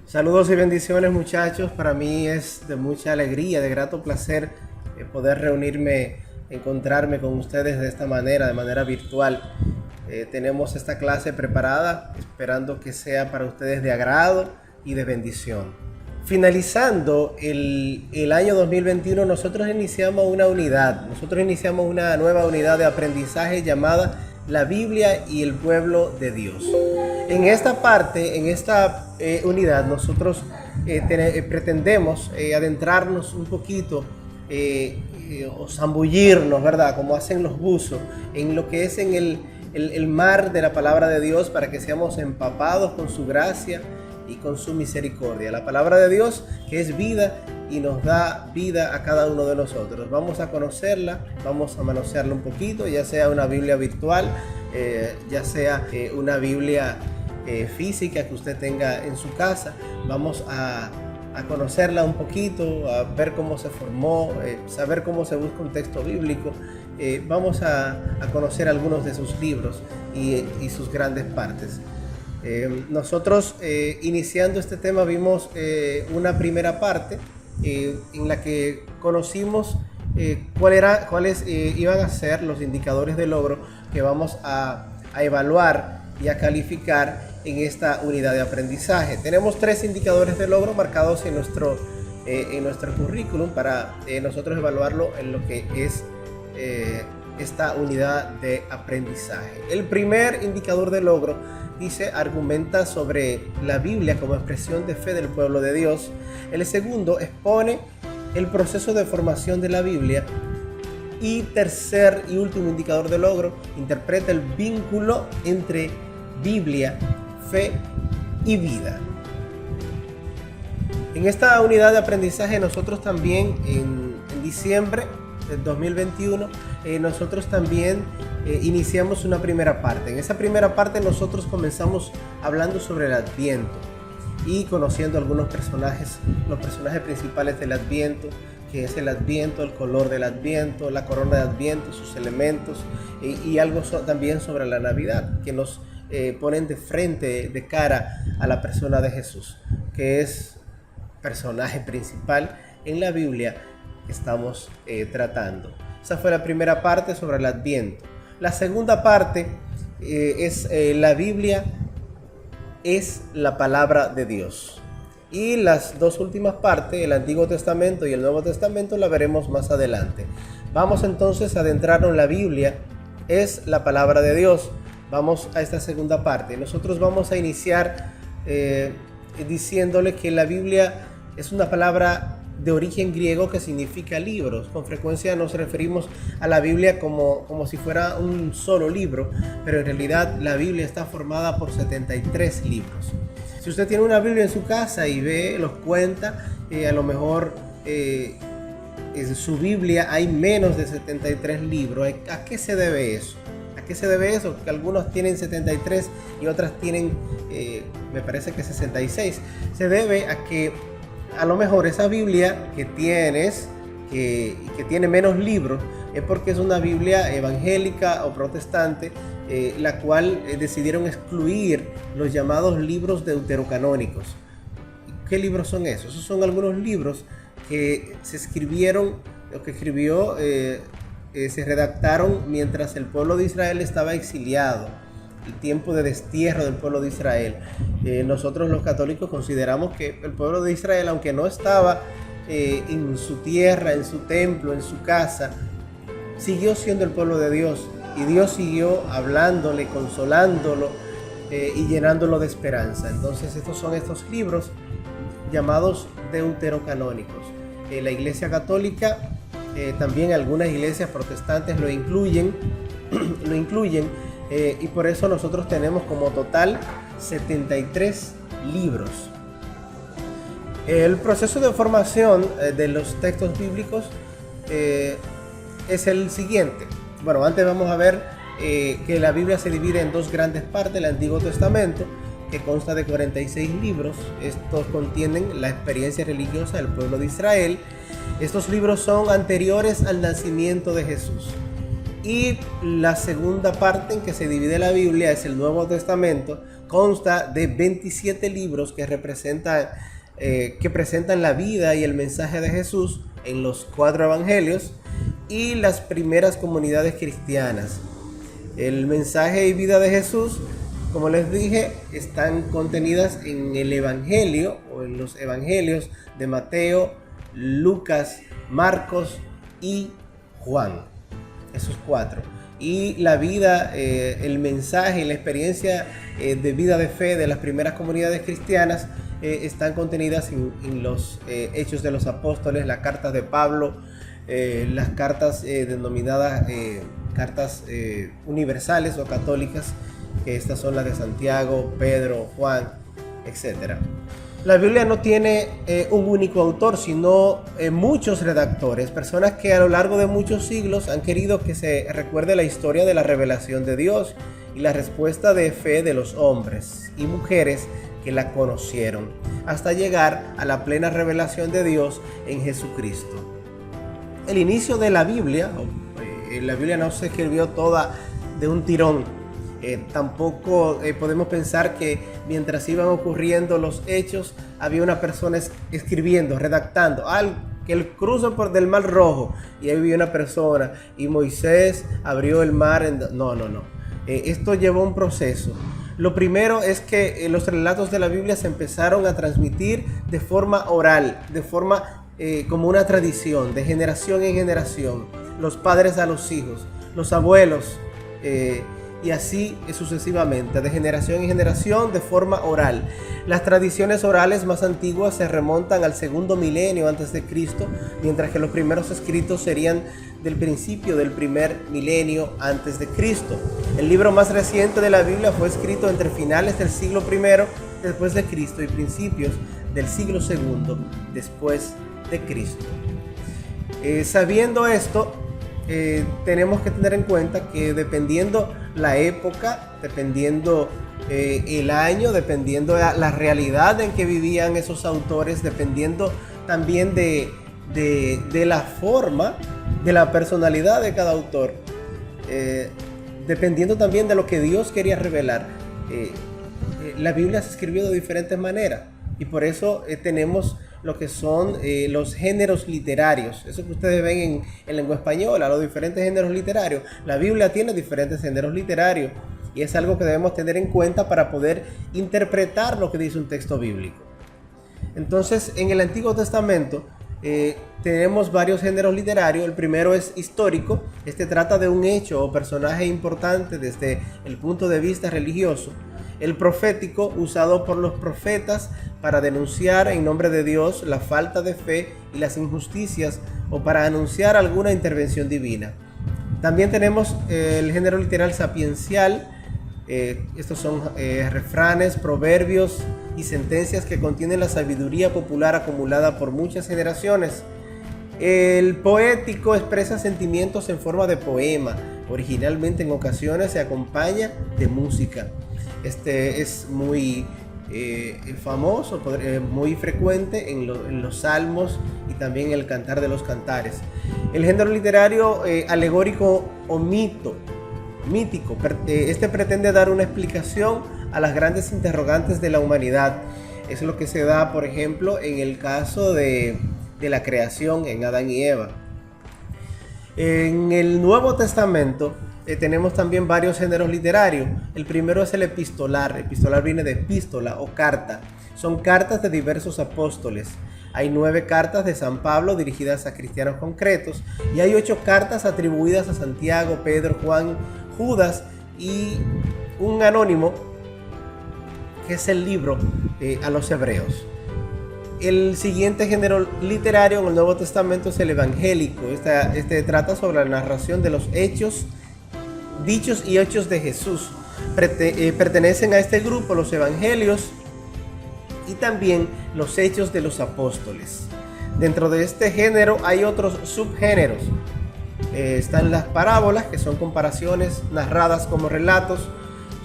Saludos y bendiciones, muchachos. Para mí es de mucha alegría, de grato placer poder reunirme, encontrarme con ustedes de manera virtual. Tenemos esta clase preparada, esperando que sea para ustedes de agrado y de bendición. Finalizando el año 2021, nosotros iniciamos una nueva unidad de aprendizaje llamada la Biblia y el pueblo de Dios. En esta parte, en esta unidad, nosotros pretendemos adentrarnos un poquito o zambullirnos, ¿verdad? Como hacen los buzos, en lo que es en el mar de la palabra de Dios, para que seamos empapados con su gracia y con su misericordia. La palabra de Dios, que es vida y nos da vida a cada uno de nosotros. Vamos a conocerla, vamos a manosearla un poquito, ya sea una Biblia virtual, ya sea una Biblia física que usted tenga en su casa. Vamos a conocerla un poquito, a ver cómo se formó, saber cómo se busca un texto bíblico. Vamos a conocer algunos de sus libros y sus grandes partes. Nosotros iniciando este tema vimos una primera parte en la que conocimos cuáles iban a ser los indicadores de logro que vamos a evaluar y a calificar en esta unidad de aprendizaje. Tenemos 3 indicadores de logro marcados en nuestro currículum para nosotros evaluarlo en lo que es esta unidad de aprendizaje. El primer indicador de logro argumenta sobre la Biblia como expresión de fe del pueblo de Dios. El segundo expone el proceso de formación de la Biblia. Y tercer y último indicador de logro interpreta el vínculo entre Biblia, fe y vida. En esta unidad de aprendizaje nosotros también en diciembre del 2021 nosotros también iniciamos una primera parte. En esa primera parte nosotros comenzamos hablando sobre el Adviento y conociendo algunos personajes, los personajes principales del Adviento, que es el Adviento, el color del Adviento, la corona de Adviento, sus elementos y algo también sobre la Navidad, que nos ponen de frente, de cara a la persona de Jesús, que es personaje principal en la Biblia que estamos tratando. Esa fue la primera parte sobre el Adviento. La segunda parte es la Biblia es la palabra de Dios. Y las dos últimas partes, el Antiguo Testamento y el Nuevo Testamento, la veremos más adelante. Vamos entonces a adentrarnos en la Biblia es la palabra de Dios. Vamos a esta segunda parte. Nosotros vamos a iniciar diciéndole que la Biblia es una palabra de origen griego que significa libros. Con frecuencia nos referimos a la Biblia como si fuera un solo libro, pero en realidad la Biblia está formada por 73 libros. Si usted tiene una Biblia en su casa y los cuenta, a lo mejor en su Biblia hay menos de 73 libros. ¿A qué se debe eso? ¿A qué se debe eso? Que algunos tienen 73 y otras tienen, me parece que 66. Se debe a que a lo mejor esa Biblia que tienes, que tiene menos libros, es porque es una Biblia evangélica o protestante, la cual decidieron excluir los llamados libros deuterocanónicos. ¿Qué libros son esos? Esos son algunos libros que se escribieron, o que se redactaron mientras el pueblo de Israel estaba exiliado, el tiempo de destierro del pueblo de Israel. Nosotros los católicos consideramos que el pueblo de Israel, aunque no estaba en su tierra, en su templo, en su casa, siguió siendo el pueblo de Dios, y Dios siguió hablándole, consolándolo y llenándolo de esperanza. Entonces estos son estos libros llamados deuterocanónicos. La Iglesia Católica, también algunas iglesias protestantes lo incluyen, y por eso nosotros tenemos como total 73 libros. El proceso de formación de los textos bíblicos es el siguiente. Bueno, antes vamos a ver que la Biblia se divide en dos grandes partes. El Antiguo Testamento, que consta de 46 libros. Estos contienen la experiencia religiosa del pueblo de Israel. Estos libros son anteriores al nacimiento de Jesús. Y la segunda parte en que se divide la Biblia es el Nuevo Testamento. Consta de 27 libros que presentan la vida y el mensaje de Jesús en los 4 evangelios y las primeras comunidades cristianas. El mensaje y vida de Jesús, como les dije, están contenidas en el evangelio o en los evangelios de Mateo, Lucas, Marcos y Juan. Esos 4. Y la vida, el mensaje y la experiencia de vida de fe de las primeras comunidades cristianas están contenidas en los Hechos de los Apóstoles, las cartas de Pablo, las cartas denominadas cartas universales o católicas, que estas son las de Santiago, Pedro, Juan, etc. La Biblia no tiene un único autor, sino muchos redactores, personas que a lo largo de muchos siglos han querido que se recuerde la historia de la revelación de Dios y la respuesta de fe de los hombres y mujeres que la conocieron, hasta llegar a la plena revelación de Dios en Jesucristo. El inicio de la Biblia no se escribió toda de un tirón. Tampoco podemos pensar que mientras iban ocurriendo los hechos había una persona escribiendo, redactando que el cruce del Mar Rojo y ahí había una persona y Moisés abrió el mar. No. Esto llevó un proceso. Lo primero es que los relatos de la Biblia se empezaron a transmitir de forma oral, de forma como una tradición, de generación en generación. Los padres a los hijos, los abuelos, y así sucesivamente, de generación en generación, de forma oral. Las tradiciones orales más antiguas se remontan al segundo milenio antes de Cristo, mientras que los primeros escritos serían del principio del primer milenio antes de Cristo. El libro más reciente de la Biblia fue escrito entre finales del siglo I después de Cristo y principios del siglo II después de Cristo. Sabiendo esto, tenemos que tener en cuenta que dependiendo la época, dependiendo el año, dependiendo la realidad en que vivían esos autores, dependiendo también de la forma, de la personalidad de cada autor, dependiendo también de lo que Dios quería revelar, la Biblia se escribió de diferentes maneras y por eso tenemos lo que son los géneros literarios. Eso que ustedes ven en lengua española, los diferentes géneros literarios. La Biblia tiene diferentes géneros literarios y es algo que debemos tener en cuenta para poder interpretar lo que dice un texto bíblico. Entonces, en el Antiguo Testamento tenemos varios géneros literarios. El primero es histórico. Este trata de un hecho o personaje importante desde el punto de vista religioso. El profético, usado por los profetas para denunciar en nombre de Dios la falta de fe y las injusticias o para anunciar alguna intervención divina. También tenemos el género literal sapiencial. Estos son refranes, proverbios y sentencias que contienen la sabiduría popular acumulada por muchas generaciones. El poético expresa sentimientos en forma de poema. Originalmente en ocasiones se acompaña de música. Este es muy famoso, muy frecuente en los salmos y también en el cantar de los cantares. El género literario alegórico o mítico, este pretende dar una explicación a las grandes interrogantes de la humanidad. Es lo que se da, por ejemplo, en el caso de la creación en Adán y Eva. En el Nuevo Testamento tenemos también varios géneros literarios. El primero es el epistolar. Epistolar viene de epístola o carta. Son cartas de diversos apóstoles. Hay 9 cartas de San Pablo dirigidas a cristianos concretos y hay 8 cartas atribuidas a Santiago, Pedro, Juan, Judas y un anónimo que es el libro a los hebreos. El siguiente género literario en el Nuevo Testamento es el evangélico. Este trata sobre la narración de los hechos, dichos y hechos de Jesús. Pertenecen a este grupo los evangelios y también los hechos de los apóstoles. Dentro de este género hay otros subgéneros. Están las parábolas, que son comparaciones narradas como relatos.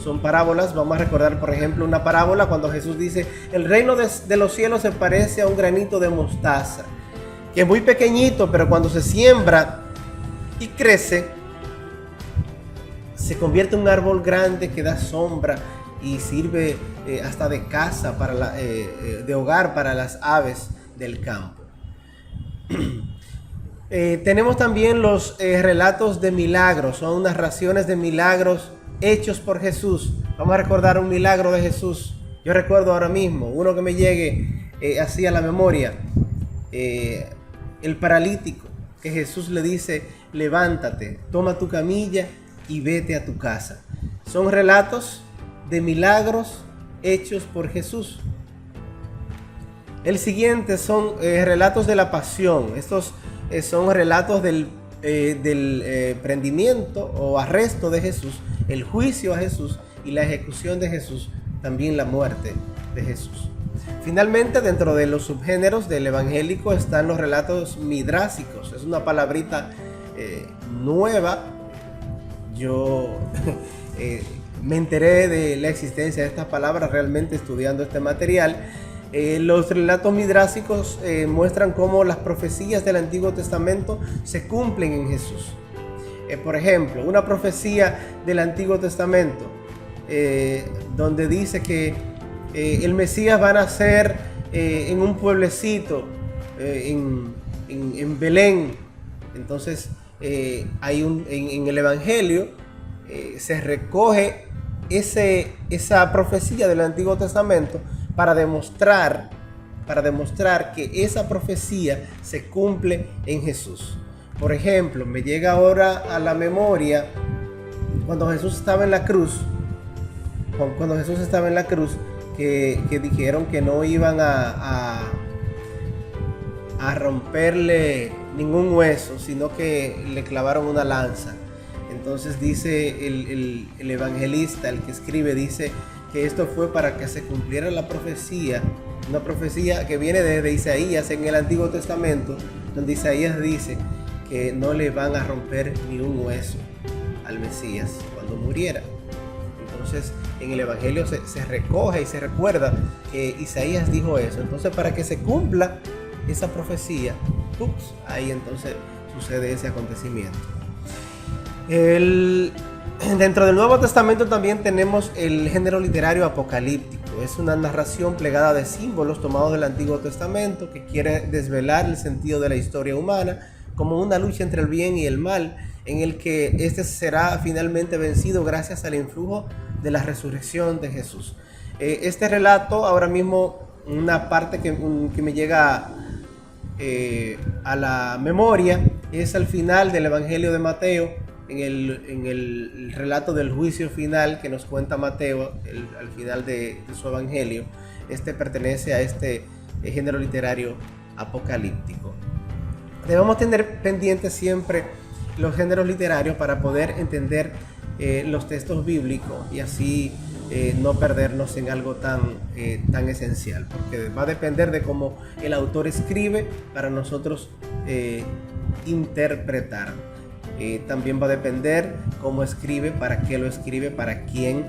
Son parábolas. Vamos a recordar, por ejemplo, una parábola cuando Jesús dice: el reino de los cielos se parece a un granito de mostaza, que es muy pequeñito, pero cuando se siembra y crece, se convierte en un árbol grande que da sombra y sirve hasta de casa, de hogar para las aves del campo. Tenemos también los relatos de milagros, son narraciones de milagros hechos por Jesús. Vamos a recordar un milagro de Jesús. Yo recuerdo ahora mismo, uno que me llegue así a la memoria, el paralítico, que Jesús le dice: levántate, toma tu camilla y vete a tu casa. Son relatos de milagros hechos por Jesús. El siguiente son relatos de la pasión. Estos son relatos del prendimiento o arresto de Jesús, el juicio a Jesús y la ejecución de Jesús, también la muerte de Jesús. Finalmente, dentro de los subgéneros del evangélico están los relatos midrásicos. Es una palabrita nueva. Yo me enteré de la existencia de estas palabras realmente estudiando este material. Los relatos midrásicos muestran cómo las profecías del Antiguo Testamento se cumplen en Jesús. Por ejemplo, una profecía del Antiguo Testamento donde dice que el Mesías va a nacer en un pueblecito, en Belén. Entonces, en el Evangelio se recoge esa profecía del Antiguo Testamento para demostrar que esa profecía se cumple en Jesús. Por ejemplo, me llega ahora a la memoria cuando Jesús estaba en la cruz, que dijeron que no iban a romperle ningún hueso, sino que le clavaron una lanza. Entonces dice el evangelista, el que escribe, dice que esto fue para que se cumpliera la profecía, una profecía que viene desde Isaías en el Antiguo Testamento, donde Isaías dice que no le van a romper ni un hueso al Mesías cuando muriera. Entonces en el Evangelio se recoge y se recuerda que Isaías dijo eso. Entonces, para que se cumpla esa profecía, ahí entonces sucede ese acontecimiento. Dentro del Nuevo Testamento también tenemos el género literario apocalíptico. Es una narración plegada de símbolos tomados del Antiguo Testamento que quiere desvelar el sentido de la historia humana como una lucha entre el bien y el mal, en el que este será finalmente vencido gracias al influjo de la resurrección de Jesús. Este relato, ahora mismo, una parte que me llega a la memoria, es al final del Evangelio de Mateo, en el relato del juicio final que nos cuenta Mateo al final de su evangelio. Este pertenece a este género literario apocalíptico. Debemos tener pendientes siempre los géneros literarios para poder entender los textos bíblicos y así no perdernos en algo tan esencial, porque va a depender de cómo el autor escribe para nosotros interpretar. También va a depender cómo escribe, para qué lo escribe, para quién,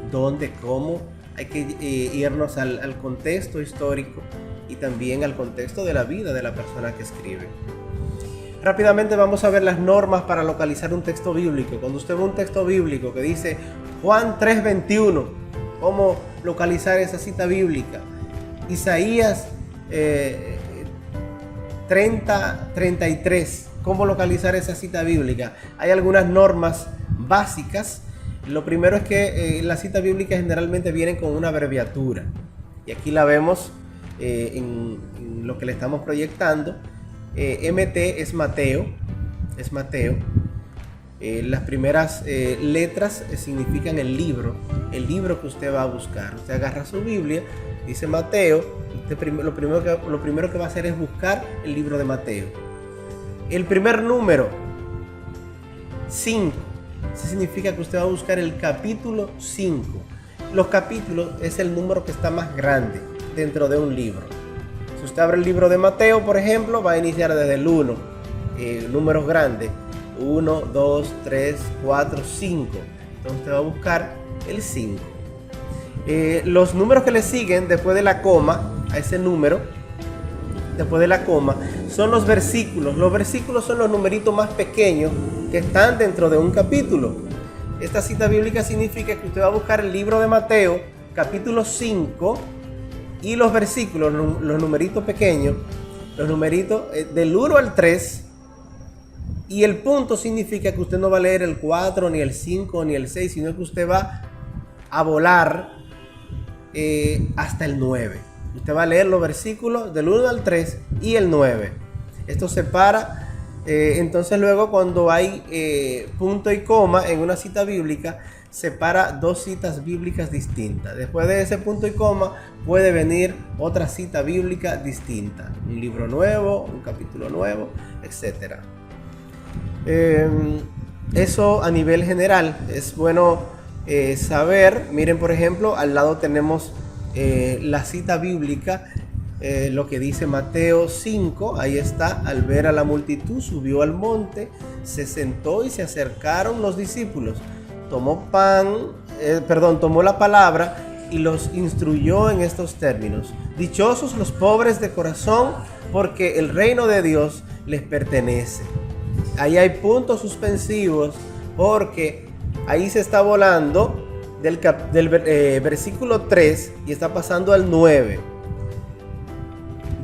dónde, cómo. Hay que irnos al contexto histórico y también al contexto de la vida de la persona que escribe. Rápidamente vamos a ver las normas para localizar un texto bíblico. Cuando usted ve un texto bíblico que dice Juan 3:21, ¿cómo localizar esa cita bíblica? Isaías 30:33, ¿cómo localizar esa cita bíblica? Hay algunas normas básicas. Lo primero es que las citas bíblicas generalmente vienen con una abreviatura. Y aquí la vemos en lo que le estamos proyectando. MT es Mateo. Las primeras letras significan el libro que usted va a buscar. Usted agarra su Biblia, dice Mateo, lo primero que va a hacer es buscar el libro de Mateo. El primer número, 5, eso significa que usted va a buscar el capítulo 5. Los capítulos es el número que está más grande dentro de un libro. Si usted abre el libro de Mateo, por ejemplo, va a iniciar desde el 1, números grandes, 1, 2, 3, 4, 5. Entonces usted va a buscar el 5. Los números que le siguen después de la coma, a ese número, después de la coma, son los versículos. Los versículos son los numeritos más pequeños que están dentro de un capítulo. Esta cita bíblica significa que usted va a buscar el libro de Mateo, capítulo 5, y los versículos, los numeritos pequeños, los numeritos del 1 al 3, y el punto significa que usted no va a leer el 4, ni el 5, ni el 6, sino que usted va a volar hasta el 9. Usted va a leer los versículos del 1 al 3 y el 9. Esto separa. Entonces luego, cuando hay punto y coma en una cita bíblica, separa dos citas bíblicas distintas. Después de ese punto y coma puede venir otra cita bíblica distinta, un libro nuevo, un capítulo nuevo, etc. Eso a nivel general es bueno saber. Miren, por ejemplo, al lado tenemos la cita bíblica, lo que dice Mateo 5, ahí está: al ver a la multitud subió al monte, se sentó y se acercaron los discípulos, tomó la palabra y los instruyó en estos términos: dichosos los pobres de corazón, porque el reino de Dios les pertenece. Ahí hay puntos suspensivos, porque ahí se está volando del versículo 3 y está pasando al 9.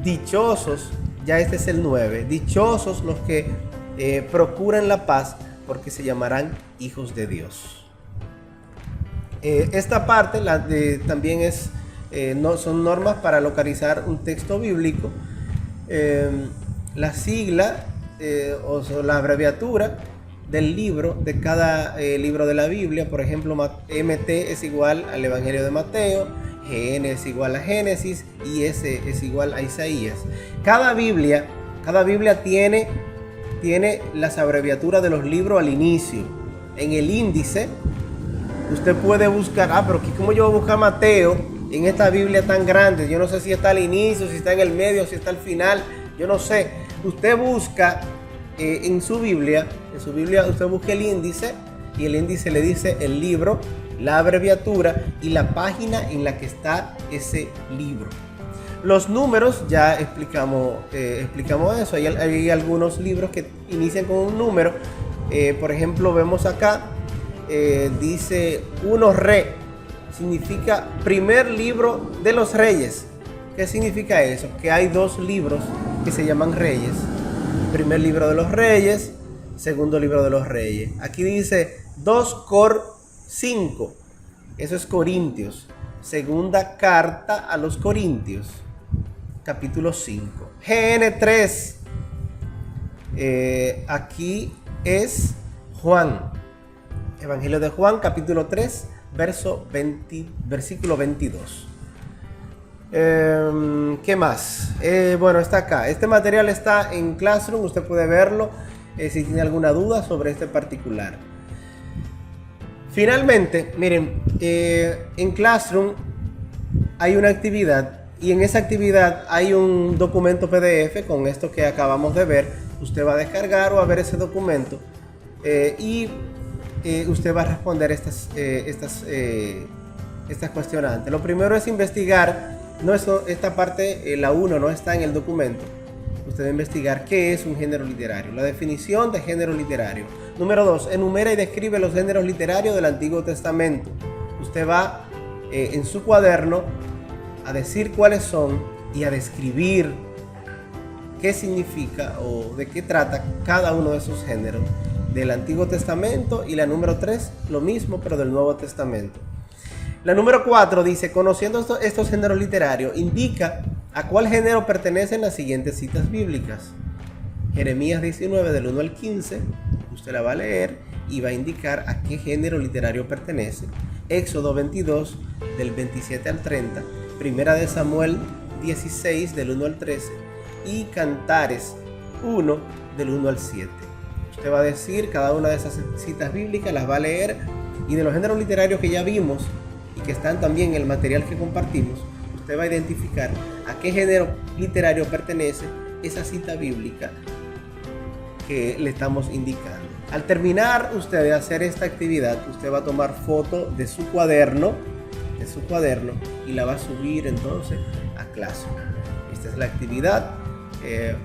Dichosos, ya este es el 9. Dichosos los que procuran la paz, porque se llamarán hijos de Dios. Esta parte también son normas para localizar un texto bíblico. La sigla o la abreviatura del libro, de cada libro de la Biblia. Por ejemplo, MT es igual al Evangelio de Mateo, GN es igual a Génesis y S es igual a Isaías. Cada Biblia tiene las abreviaturas de los libros al inicio. En el índice usted puede buscar, pero ¿cómo yo voy a buscar Mateo en esta Biblia tan grande? Yo no sé si está al inicio, si está en el medio, si está al final, yo no sé. Usted busca en su Biblia usted busca el índice, y el índice le dice el libro, la abreviatura y la página en la que está ese libro. Los números, ya explicamos eso. Hay algunos libros que inician con un número. Por ejemplo, vemos acá, dice 1 Re, significa primer libro de los reyes. ¿Qué significa eso? Que hay dos libros que se llaman reyes. Primer libro de los reyes, segundo libro de los reyes. Aquí dice 2 Cor 5, eso es Corintios. Segunda carta a los Corintios, capítulo 5. GN3, aquí es Juan, Evangelio de Juan, capítulo 3, versículo 22. ¿Qué más? Bueno, está acá. Este material está en Classroom, usted puede verlo si tiene alguna duda sobre este particular. Finalmente, miren, en Classroom hay una actividad, y en esa actividad hay un documento PDF con esto que acabamos de ver. Usted va a descargar o a ver ese documento y usted va a responder estas cuestionantes. Lo primero es investigar. Esta parte, la 1, no está en el documento. Usted va a investigar qué es un género literario, la definición de género literario. Número 2, enumera y describe los géneros literarios del Antiguo Testamento. Usted va en su cuaderno a decir cuáles son y a describir qué significa o de qué trata cada uno de esos géneros del Antiguo Testamento. Y la número 3, lo mismo, pero del Nuevo Testamento. La número 4 dice: conociendo estos géneros literarios, indica a cuál género pertenecen las siguientes citas bíblicas. Jeremías 19, del 1 al 15, usted la va a leer y va a indicar a qué género literario pertenece. Éxodo 22, del 27 al 30, Primera de Samuel 16, del 1 al 13, y Cantares 1, del 1 al 7. Usted va a decir cada una de esas citas bíblicas, las va a leer, y de los géneros literarios que ya vimos y que están también en el material que compartimos, usted va a identificar a qué género literario pertenece esa cita bíblica que le estamos indicando. Al terminar usted de hacer esta actividad, usted va a tomar foto de su cuaderno y la va a subir entonces a Classroom. Esta es la actividad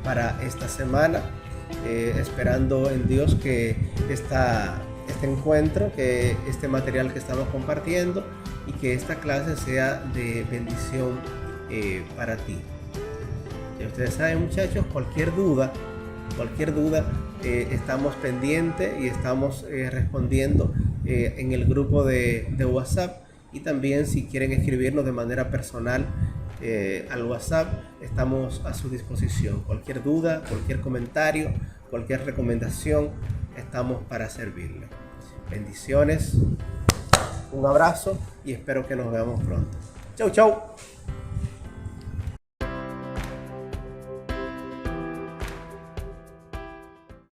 para esta semana, esperando en Dios que esta este encuentro, que este material que estamos compartiendo y que esta clase sea de bendición para ti. Ya ustedes saben, muchachos, cualquier duda, estamos pendientes y estamos respondiendo en el grupo de WhatsApp, y también si quieren escribirnos de manera personal al WhatsApp, estamos a su disposición. Cualquier duda, cualquier comentario, cualquier recomendación, estamos para servirle. Bendiciones, un abrazo y espero que nos veamos pronto. Chau, chau.